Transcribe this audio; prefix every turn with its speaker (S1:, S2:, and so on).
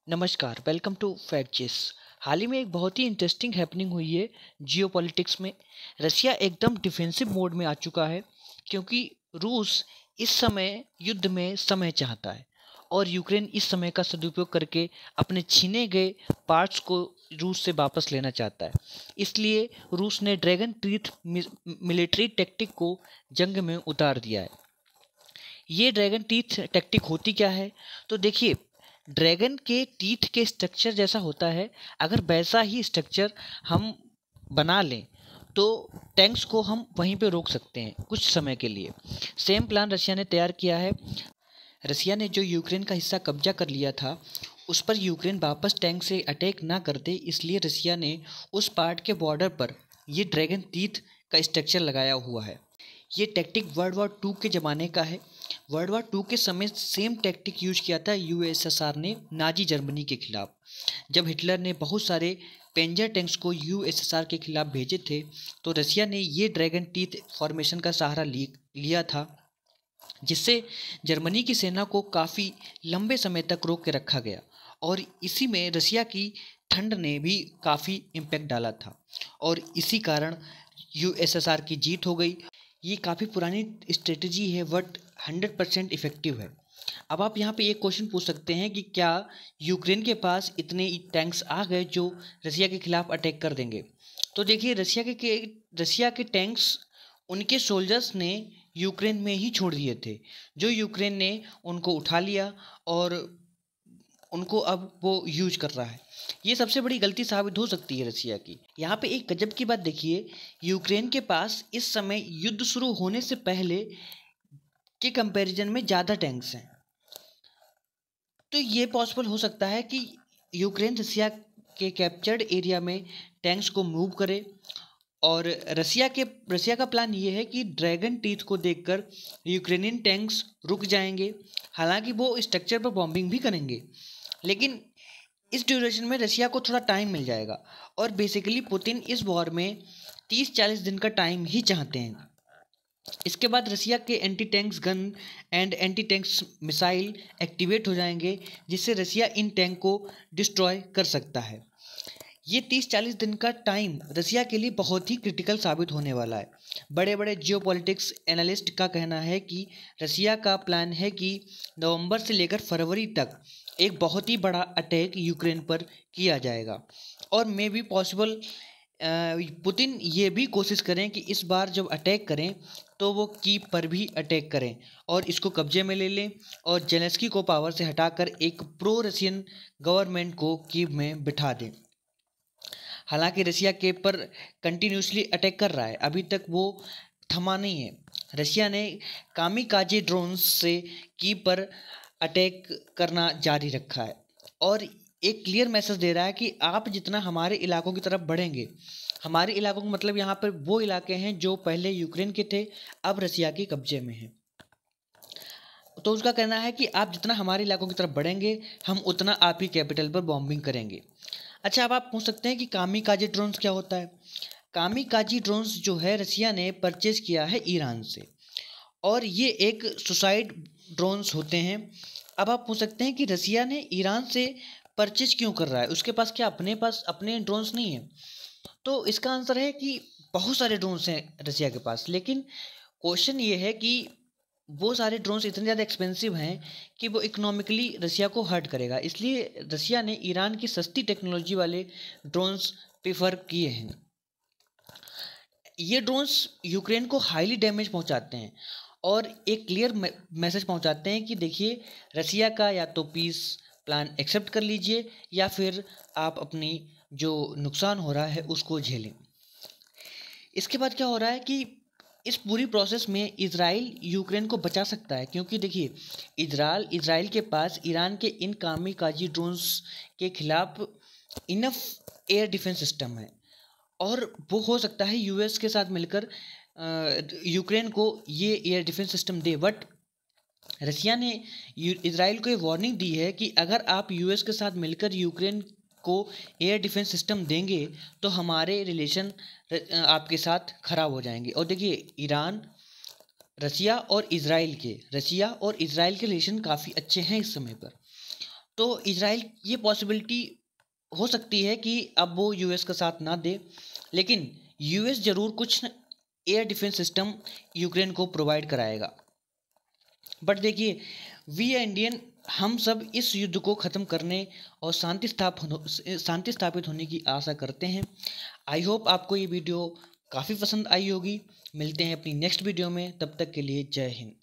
S1: नमस्कार, welcome to fact chess. हाल ही में एक बहुत ही इंटरेस्टिंग हैपनिंग हुई है जियोपॉलिटिक्स में। रसिया एकदम डिफेंसिव मोड में आ चुका है क्योंकि रूस इस समय युद्ध में समय चाहता है और यूक्रेन इस समय का सदुपयोग करके अपने छीने गए पार्ट्स को रूस से वापस लेना चाहता है। इसलिए रूस ने ड्रैगन टीथ मिलिट्री टैक्टिक को जंग में उतार दिया है। ये ड्रैगन टीथ टैक्टिक होती क्या है? तो देखिए, ड्रैगन के टीथ के स्ट्रक्चर जैसा होता है। अगर वैसा ही स्ट्रक्चर हम बना लें तो टैंक्स को हम वहीं पे रोक सकते हैं कुछ समय के लिए। सेम प्लान रशिया ने तैयार किया है। रसिया ने जो यूक्रेन का हिस्सा कब्जा कर लिया था उस पर यूक्रेन वापस टैंक से अटैक ना कर दे, इसलिए रसिया ने उस पार्ट के बॉर्डर पर ये ड्रैगन टीथ का स्ट्रक्चर लगाया हुआ है। ये टैक्टिक वर्ल्ड वॉर 2 के ज़माने का है। वर्ल्ड वॉर 2 के समय सेम टैक्टिक यूज किया था यूएसएसआर ने नाजी जर्मनी के खिलाफ। जब हिटलर ने बहुत सारे पेंजर टैंक्स को यूएसएसआर के खिलाफ भेजे थे तो रसिया ने ये ड्रैगन टीथ फॉर्मेशन का सहारा लिया था, जिससे जर्मनी की सेना को काफ़ी लंबे समय तक रोक के रखा गया और इसी में रसिया की ठंड ने भी काफ़ी इम्पैक्ट डाला था और इसी कारण यूएसएसआर की जीत हो गई। ये काफ़ी पुरानी स्ट्रेटजी है बट 100% इफ़ेक्टिव है। अब आप यहाँ पे एक क्वेश्चन पूछ सकते हैं कि क्या यूक्रेन के पास इतने टैंक्स आ गए जो रसिया के खिलाफ अटैक कर देंगे? तो देखिए, रसिया के टैंक्स उनके सोल्जर्स ने यूक्रेन में ही छोड़ दिए थे, जो यूक्रेन ने उनको उठा लिया और उनको अब वो यूज कर रहा है। ये सबसे बड़ी गलती साबित हो सकती है रसिया की। यहाँ पे एक गजब की बात देखिए, यूक्रेन के पास इस समय युद्ध शुरू होने से पहले के कंपैरिजन में ज़्यादा टैंक्स हैं। तो ये पॉसिबल हो सकता है कि यूक्रेन रसिया के कैप्चर्ड एरिया में टैंक्स को मूव करे और रसिया का प्लान ये है कि ड्रैगन टीथ को देखकर यूक्रेनियन टैंक्स रुक जाएंगे। हालांकि वो स्ट्रक्चर पर बॉम्बिंग भी करेंगे, लेकिन इस ड्यूरेशन में रसिया को थोड़ा टाइम मिल जाएगा और बेसिकली पुतिन इस वॉर में 30-40 दिन का टाइम ही चाहते हैं। इसके बाद रसिया के anti tanks gun and anti tanks missile activate हो जाएंगे, जिससे रसिया इन टैंक को डिस्ट्रॉय कर सकता है। ये 30-40 दिन का टाइम रसिया के लिए बहुत ही क्रिटिकल साबित होने वाला है। बड़े बड़े जियोपॉलिटिक्स एनालिस्ट का कहना है कि रसिया का प्लान है कि नवंबर से लेकर फरवरी तक एक बहुत ही बड़ा अटैक यूक्रेन पर किया जाएगा और मे बी पॉसिबल पुतिन ये भी कोशिश करें कि इस बार जब अटैक करें तो वो कीव पर भी अटैक करें और इसको कब्जे में ले लें और जेलेंस्की को पावर से हटाकर एक प्रो रशियन गवर्नमेंट को कीव में बिठा दें। हालांकि रसिया के पर कंटिन्यूसली अटैक कर रहा है, अभी तक वो थमा नहीं है। रसिया ने कामिकाजे ड्रोन्स से कीव पर अटैक करना जारी रखा है और एक क्लियर मैसेज दे रहा है कि आप जितना हमारे इलाकों की तरफ बढ़ेंगे, हमारे इलाकों का मतलब यहाँ पर वो इलाके हैं जो पहले यूक्रेन के थे अब रसिया के कब्जे में हैं। तो उसका कहना है कि आप जितना हमारे इलाकों की तरफ बढ़ेंगे हम उतना आप ही कैपिटल पर बॉम्बिंग करेंगे। अच्छा, अब आप पूछ सकते हैं कि कामिकाजे ड्रोन्स क्या होता है? कामिकाजी ड्रोन्स जो है रसिया ने परचेज किया है ईरान से और ये एक सुसाइड ड्रोन्स होते हैं। अब आप पूछ सकते हैं कि रसिया ने ईरान से परचेज क्यों कर रहा है, उसके पास अपने ड्रोन्स नहीं है? तो इसका आंसर है कि बहुत सारे ड्रोन्स हैं रसिया के पास, लेकिन क्वेश्चन ये है कि वो सारे ड्रोन्स इतने ज़्यादा एक्सपेंसिव हैं कि वो इकोनॉमिकली रसिया को हर्ट करेगा, इसलिए रसिया ने ईरान की सस्ती टेक्नोलॉजी वाले ड्रोन्स प्रेफर किए हैं। ये ड्रोन्स यूक्रेन को हाईली डैमेज पहुंचाते हैं और एक क्लियर मैसेज पहुंचाते हैं कि देखिए, रसिया का या तो पीस प्लान एक्सेप्ट कर लीजिए या फिर आप अपनी जो नुकसान हो रहा है उसको झेलें। इसके बाद क्या हो रहा है कि इस पूरी प्रोसेस में इजराइल यूक्रेन को बचा सकता है, क्योंकि देखिए, इजराइल के पास ईरान के इन कामिकाजी ड्रोन्स के खिलाफ इनफ एयर डिफेंस सिस्टम है और वो हो सकता है यूएस के साथ मिलकर यूक्रेन को ये एयर डिफेंस सिस्टम दे। बट रसिया ने इजराइल को ये वार्निंग दी है कि अगर आप यूएस के साथ मिलकर यूक्रेन को एयर डिफेंस सिस्टम देंगे तो हमारे रिलेशन आपके साथ ख़राब हो जाएंगे। और देखिए, रसिया और इजराइल के रिलेशन काफ़ी अच्छे हैं इस समय पर। तो इजराइल ये पॉसिबिलिटी हो सकती है कि अब वो यूएस का साथ ना दे, लेकिन यूएस ज़रूर कुछ एयर डिफेंस सिस्टम यूक्रेन को प्रोवाइड कराएगा। बट देखिए, वी इंडियन हम सब इस युद्ध को ख़त्म करने और शांति स्थापित होने की आशा करते हैं। आई होप आपको ये वीडियो काफ़ी पसंद आई होगी। मिलते हैं अपनी नेक्स्ट वीडियो में, तब तक के लिए जय हिंद।